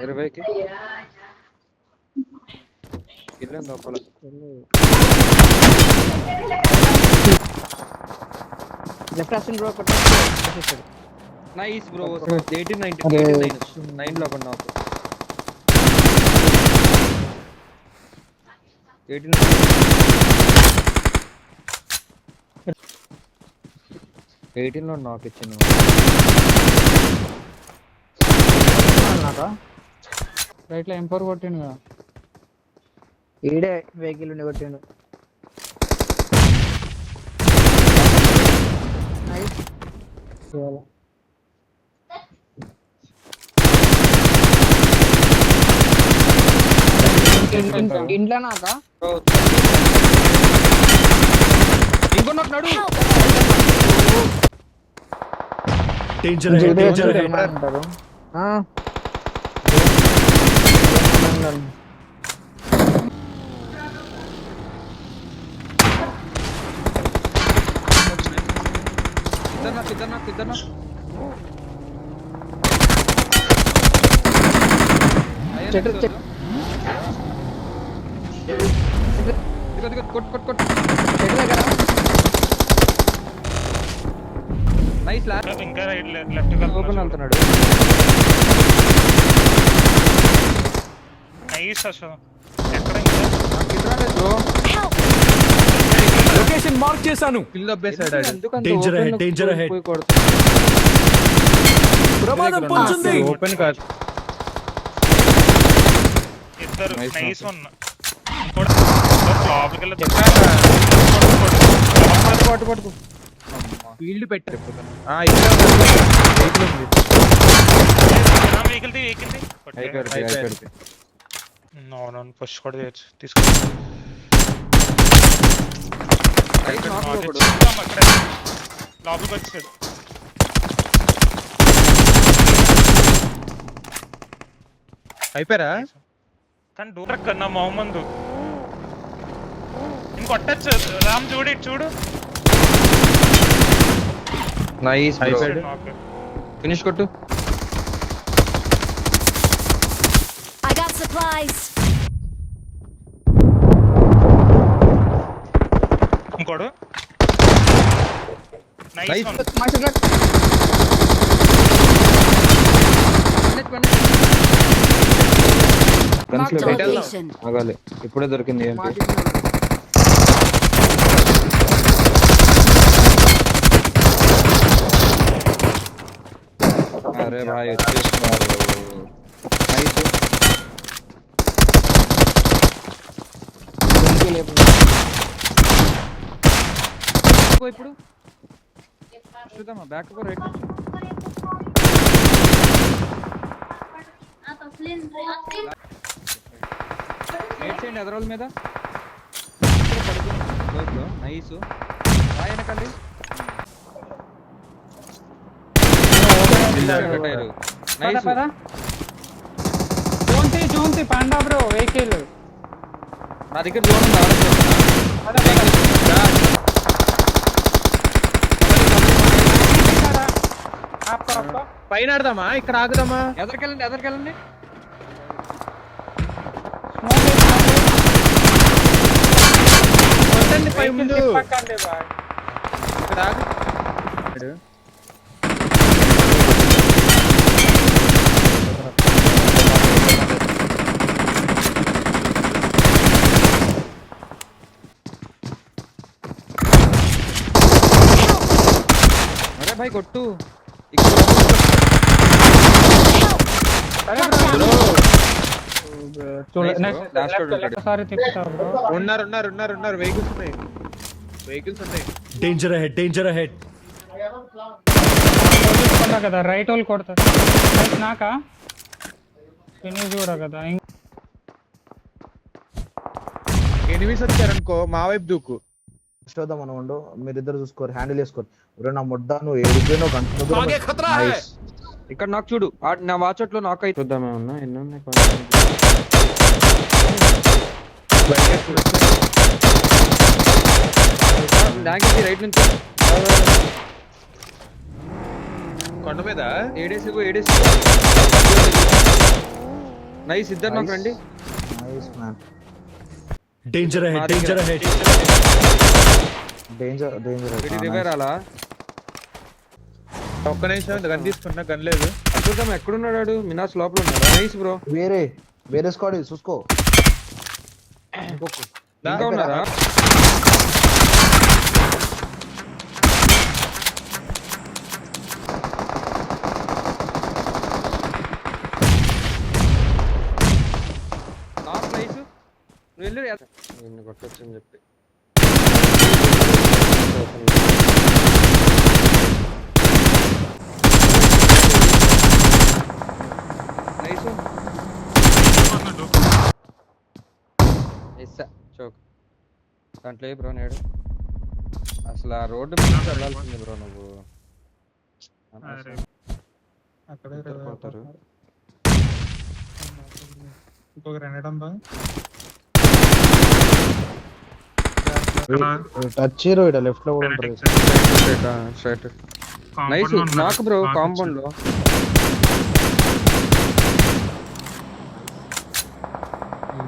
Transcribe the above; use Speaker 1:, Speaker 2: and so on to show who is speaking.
Speaker 1: 20కి వెళ్ళాం లోపల.
Speaker 2: Left option bro
Speaker 1: nice bro. 18 9 లో పడినా 18 లో నాకు ఇచ్చింది.
Speaker 3: రైట్ లో M4 కొట్టిండు కదా.
Speaker 2: ఈడే వెహికల్ ఉండి కొట్టిండు. ఇంట్లో నాకా
Speaker 1: ఇంకో నాకు నడు.
Speaker 2: అంటారు.
Speaker 1: ఇద్దరు కొట్టు. Nice last.
Speaker 4: ఇంకా లెఫ్ట్
Speaker 1: ఓపెన్ వెళ్తున్నాడు.
Speaker 4: నైస్ అసలు. ఎక్కడ
Speaker 5: లొకేషన్ మార్క్ చేశాను.
Speaker 1: కిల్ అబ్బేసాడు.
Speaker 5: Danger ahead. ప్రమాదం పొంచుంది.
Speaker 1: ఓపెన్ కాదు.
Speaker 4: ఇద్దరు నైస్ వన్.
Speaker 1: పట్టు ఫీల్డ్ పెట్టారు.
Speaker 4: అవునవును ఫస్ట్ కూడా చేయొచ్చు. తీసుకో లోపలికి వచ్చాడు.
Speaker 1: అయిపోయారా?
Speaker 4: కానీ డూర్ కన్నా మొహమ్మద్ ఇంకొట్టచ్చు. రామ్ చూడు.
Speaker 1: నైస్ ఫినిష్ కొట్టు.
Speaker 6: I got supplies.
Speaker 4: ఇంకోడు nice one.
Speaker 6: Marked a location.
Speaker 1: ఆగాలి. ఇప్పుడే దొరికింది. అరే భాయ్ వచ్చేస్తున్నారు. ఇప్పుడు చూద్దామా బ్యాక్ రైట్ నుంచి. రైట్ సైడ్ ఎదరోల మీద నైస్. వెనకండి
Speaker 3: జోన్తి పాండా బ్రో వెహికల్
Speaker 1: నా దగ్గర జోన్ ఉంది.
Speaker 3: పైన ఆడదామా ఇక్కడ ఆగుదామా?
Speaker 1: ఎదరికెళ్ళండి. ఇక్కడ ఆగు. అరే భాయ్ కొట్టు.
Speaker 3: ఉన్నారు వెహికల్స్ ఉన్నాయి.
Speaker 5: Danger ahead.
Speaker 3: కదా రైట్ వాళ్ళు కొడతారు. నాకా ఫినిష్ కూడా కదా.
Speaker 7: ఎనిమిస్ వచ్చారనుకో మా వైపు దూకు. చూద్దాం మనం ఉండు. మీరిద్దరు చూసుకోరు, హ్యాండిల్ చేసుకోరు. నా ముడ్డా నువ్వు ఏడిపోయినా గంట.
Speaker 1: ఇక్కడ నాకు చూడు. నా వాచ్ లో నాకు అయితే చూద్దామే ఉన్నా. ఎన్ని ఉన్నాయి రైట్ నుంచి
Speaker 7: కొండ మీద
Speaker 1: ఏడేసి నైస్ ఇద్దరు నాకు రండి.
Speaker 7: Nice man.
Speaker 5: Danger ahead, danger ahead.
Speaker 7: Danger
Speaker 1: వీడి రివైర్ అలా
Speaker 8: ఒక్క నిమిషం గన్ తీసుకున్నా, గన్ లేదు.
Speaker 1: అద్భుతం ఎక్కడున్నాడు? మినాస్ లోపల ఉన్నాడు. Nice bro.
Speaker 7: వేరే స్క్వాడ్ చూసుకో.
Speaker 1: ఇంకా ఉన్నారా? Last nice. నువ్వు వెళ్ళి నిన్ను కొట్టొచ్చని చెప్పి నైస్. ఎస్సా చోక్ దాంట్లో బ్రో నేడు అసలు ఆ రోడ్డు మీద వెళ్ళాల్సింది బ్రో నువ్వు.
Speaker 3: అక్కడే
Speaker 1: పోతారు.
Speaker 3: ఇంకొక గ్రెనేడ్ ఉందా?
Speaker 7: టచ్ హీరో ఇట లెఫ్ట్ లో కూడా ఉంటారు.
Speaker 1: స్ట్రైట్ నైస్ నాకు బ్రో కాంపౌండ్ లో